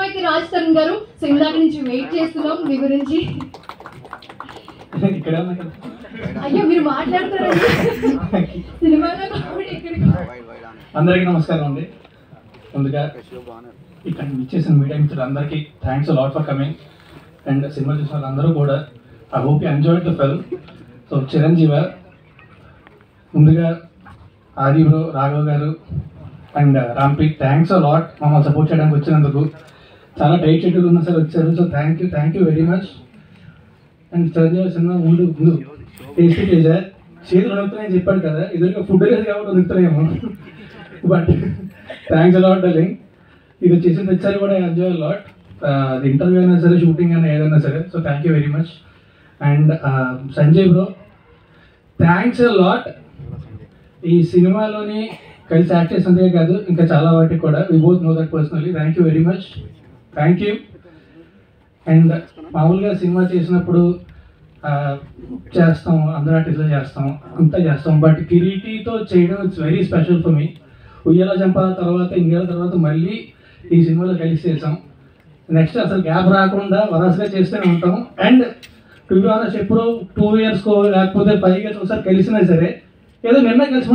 వ్యక్తి రాజ్ తరుణ్ గారు. సో ఇందాక నుంచి వెయిట్ చేస్తున్నాం మీ గురించి. అయ్యో మీరు మాట్లాడతారండి సినిమాలో కాబట్టి ఎక్కడికి. అందరికీ నమస్కారం అండి. ముందుగా ఇక్కడ ఇచ్చేసిన మీడియా మిత్రులందరికీ thanks lot for coming. And cinema చూసిన వాళ్ళందరూ కూడా I hope you enjoyed the film. So Chiranjeevi, ముందుగా Aadi bro, Raghav garu and Rampi, thanks lot మమ్మల్ని సపోర్ట్ చేయడానికి వచ్చినందుకు. చాలా టైట్ షెడ్యూల్ ఉన్నా సరే వచ్చారు. So thank you very much. And Chiranjeevi cinema ముందు టేస్టీ చేసా, చేతులు వణుకుతున్నాయని చెప్పాడు కదా, ఎదురుగా ఫుడ్ లేదు కాబట్టి వణుకుతున్నాయేమో. But thanks lot darling. ఇది చేసిన తెచ్చారు కూడా ఎంజాయ్ లాట్. ఇంటర్వ్యూ అయినా సరే, షూటింగ్ అయినా ఏదైనా సరే. So thank you very much. And Sanjay bro, thanks lot. ఈ సినిమాలోని కలిసి యాక్ట్ చేసినందుకే కాదు, ఇంకా చాలా వాటికి కూడా we both know that personally. Thank you very much. Thank you. And మామూలుగా సినిమా చేసినప్పుడు చేస్తాం, అందరూ ఆర్టిస్టులు చేస్తాం, అంతా చేస్తాం. బట్ కిరీటితో చేయడం it's very special for me. ఉయ్యాల జంప తర్వాత, ఇండియా తర్వాత మళ్ళీ ఈ సినిమాలో కలిసి చేసాం. నెక్స్ట్ అసలు గ్యాప్ రాకుండా వరసగా చేస్తూనే ఉంటాం. అండ్ టు బి ఆనెస్ట్ ఎప్పుడో 2 years లేకపోతే 5 years ఒకసారి కలిసినా సరే, ఏదో నిన్న కలిసి